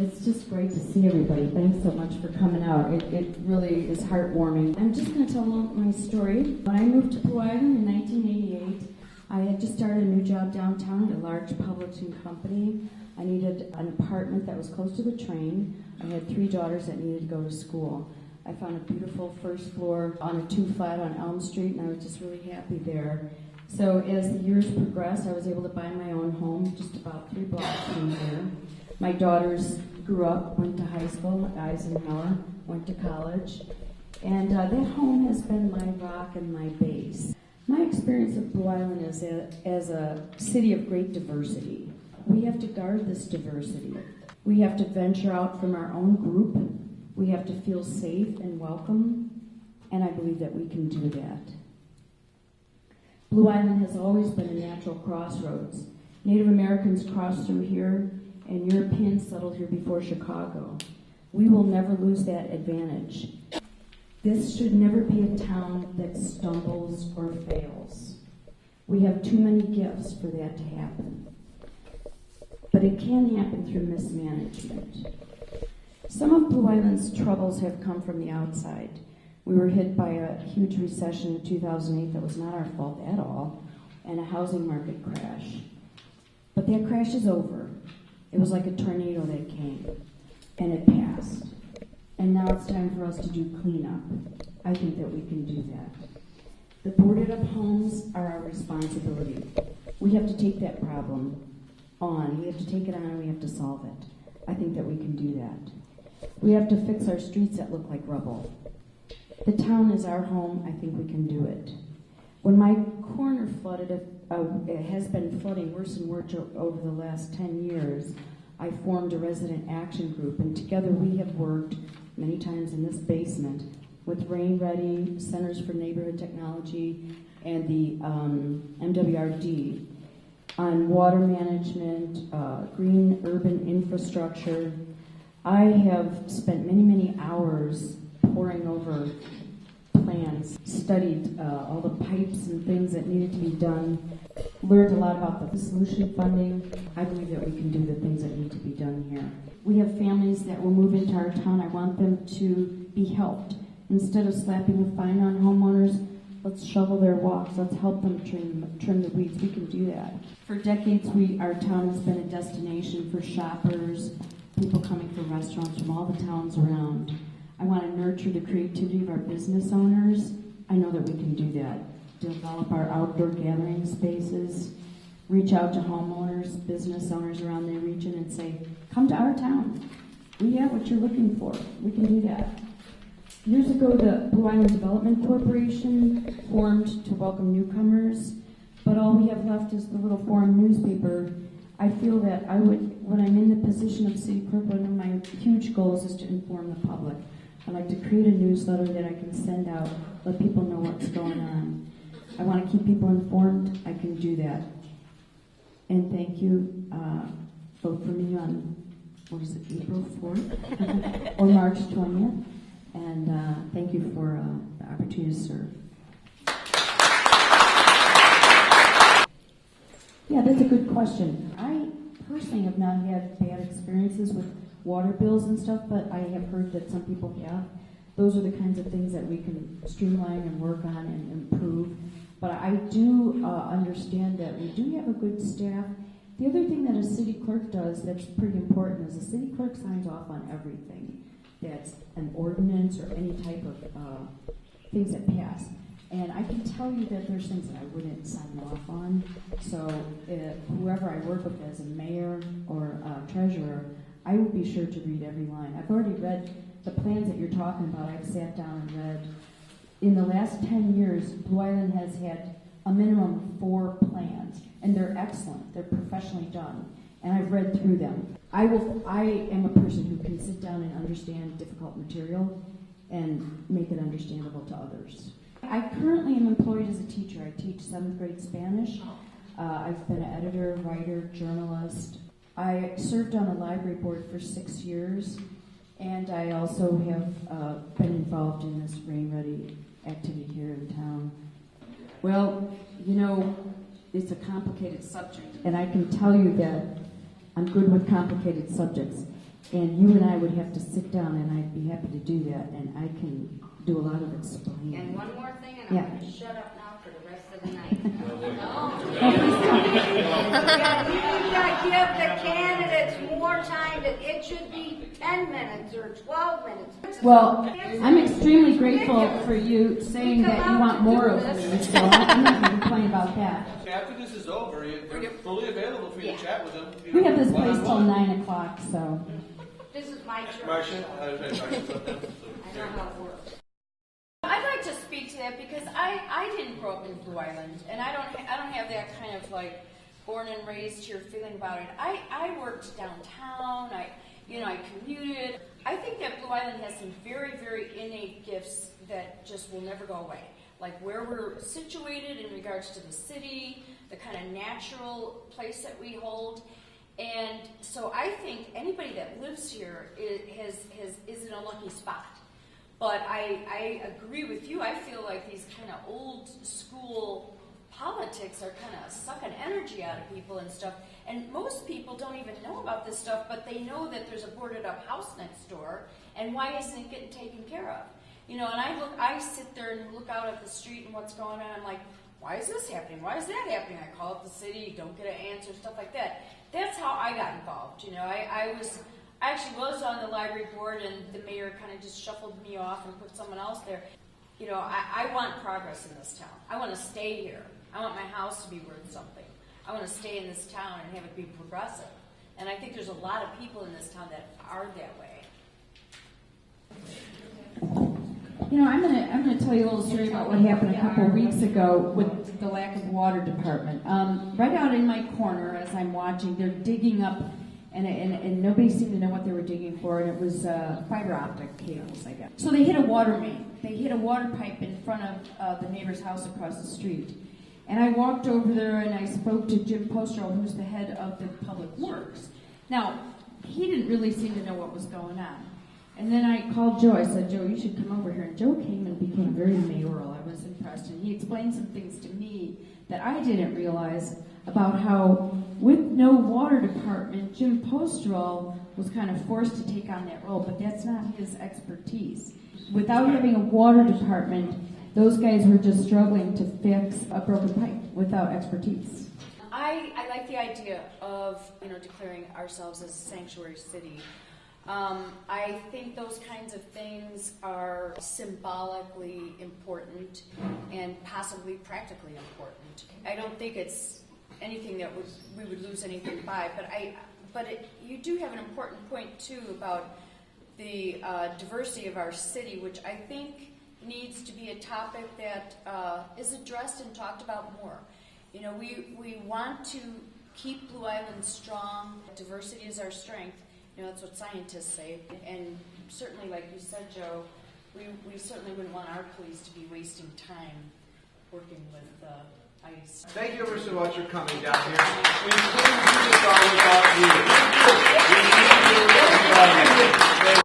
It's just great to see everybody. Thanks so much for coming out. It really is heartwarming. I'm just going to tell my story. When I moved to Blue Island in 1988, I had just started a new job downtown at a large publishing company. I needed an apartment that was close to the train. I had 3 daughters that needed to go to school. I found a beautiful first floor on a 2-flat on Elm Street, and I was just really happy there. So as the years progressed, I was able to buy my own home just about 3 blocks from here. My daughters grew up, went to high school, Eisenhower, went to college, and that home has been my rock and my base. My experience of Blue Island is as a city of great diversity. We have to guard this diversity. We have to venture out from our own group. We have to feel safe and welcome, and I believe that we can do that. Blue Island has always been a natural crossroads. Native Americans crossed through here, and Europeans settled here before Chicago. We will never lose that advantage. This should never be a town that stumbles or fails. We have too many gifts for that to happen. But it can happen through mismanagement. Some of Blue Island's troubles have come from the outside. We were hit by a huge recession in 2008 that was not our fault at all, and a housing market crash. But that crash is over. It was like a tornado that came, and it passed. And now it's time for us to do cleanup. I think that we can do that. The boarded up homes are our responsibility. We have to take that problem on. We have to take it on and we have to solve it. I think that we can do that. We have to fix our streets that look like rubble. The town is our home. I think we can do it. When my corner flooded, it has been flooding worse and worse over the last 10 years, I formed a resident action group, and together we have worked many times in this basement with Rain Ready, Centers for Neighborhood Technology, and the MWRD on water management, green urban infrastructure. I have spent many, many hours poring over plans, studied all the pipes and things that needed to be done, learned a lot about the solution funding. I believe that we can do the things that need to be done here. We have families that will move into our town. I want them to be helped. Instead of slapping a fine on homeowners, let's shovel their walks. Let's help them trim the weeds. We can do that. For decades, our town has been a destination for shoppers, people coming from restaurants from all the towns around. I want to nurture the creativity of our business owners. I know that we can do that. Develop our outdoor gathering spaces, reach out to homeowners, business owners around their region and say, come to our town. We have what you're looking for. We can do that. Years ago, the Blue Island Development Corporation formed to welcome newcomers, but all we have left is the little forum newspaper. I feel that when I'm in the position of city clerk, one of my huge goals is to inform the public. I'd like to create a newsletter that I can send out, let people know what's going on. I want to keep people informed. I can do that. And thank you. Vote for me on, April 4th or March 20th. And thank you for the opportunity to serve. Yeah, that's a good question. I personally have not had bad experiences with water bills and stuff, but I have heard that some people have. Those are the kinds of things that we can streamline and work on and improve. But I do understand that we do have a good staff. The other thing that a city clerk does that's pretty important is a city clerk signs off on everything. That's an ordinance or any type of things that pass. And I can tell you that there's things that I wouldn't sign off on. So whoever I work with as a mayor or treasurer, I will be sure to read every line. I've already read the plans that you're talking about. I've sat down and read. In the last 10 years, Blue Island has had a minimum of 4 plans, and they're excellent. They're professionally done, and I've read through them. I am a person who can sit down and understand difficult material and make it understandable to others. I currently am employed as a teacher. I teach 7th grade Spanish. I've been an editor, writer, journalist. I served on the library board for 6 years, and I also have been involved in this Rain Ready activity here in town. Well, it's a complicated subject, and I can tell you that I'm good with complicated subjects. And you and I would have to sit down, and I'd be happy to do that, and I can do a lot of explaining. And one more thing, and Yeah. I'm going to shut up now for the rest of the night. No. You gotta give the candidates more time. It should be 10 minutes or 12 minutes. Well, I'm extremely grateful for you saying that you want more of me, so I'm not going to complain about that. After this is over, they're fully available for you to chat with them. We have this place till 9 o'clock, so. This is my church. Marcia, so I know how it works. I'd like to speak to that because I didn't grow up in Blue Island, and I don't have that kind of like born and raised here feeling about it. I worked downtown. I commuted. I think that Blue Island has some very, very innate gifts that just will never go away. Like where we're situated in regards to the city, the kind of natural place that we hold. And so I think anybody that lives here is in a lucky spot. But I agree with you. I feel like these kind of old school politics are kind of sucking energy out of people and stuff. And most people don't even know about this stuff, but they know that there's a boarded up house next door, and why isn't it getting taken care of? And I sit there and look out at the street and what's going on. I'm like, why is this happening? Why is that happening? I call up the city, don't get an answer, stuff like that. That's how I got involved. I actually was on the library board, and the mayor kind of just shuffled me off and put someone else there. I want progress in this town. I want to stay here. I want my house to be worth something. I want to stay in this town and have it be progressive. And I think there's a lot of people in this town that are that way. I'm gonna tell you a little story about what happened a couple of weeks ago with the lack of water department. Right out in my corner, as I'm watching, they're digging up, and nobody seemed to know what they were digging for, and it was fiber optic cables, I guess. So they hit a water main. They hit a water pipe in front of the neighbor's house across the street. And I walked over there and I spoke to Jim Postroll, who's the head of the Public Works. Now, he didn't really seem to know what was going on. And then I called Joe. I said, Joe, you should come over here. And Joe came and became very mayoral. I was impressed. And he explained some things to me that I didn't realize about how, with no water department, Jim Postroll was kind of forced to take on that role. But that's not his expertise. Without having a water department, those guys were just struggling to fix a broken pipe without expertise. I like the idea of declaring ourselves as a sanctuary city. I think those kinds of things are symbolically important and possibly practically important. I don't think it's anything that we would lose anything by, but you do have an important point too about the diversity of our city, which I think needs to be a topic that is addressed and talked about more. We want to keep Blue Island strong. Diversity is our strength. That's what scientists say. And certainly, like you said, Joe, we certainly wouldn't want our police to be wasting time working with ICE. Thank you ever so much for coming down here. We couldn't do this all without you. We need you, everybody.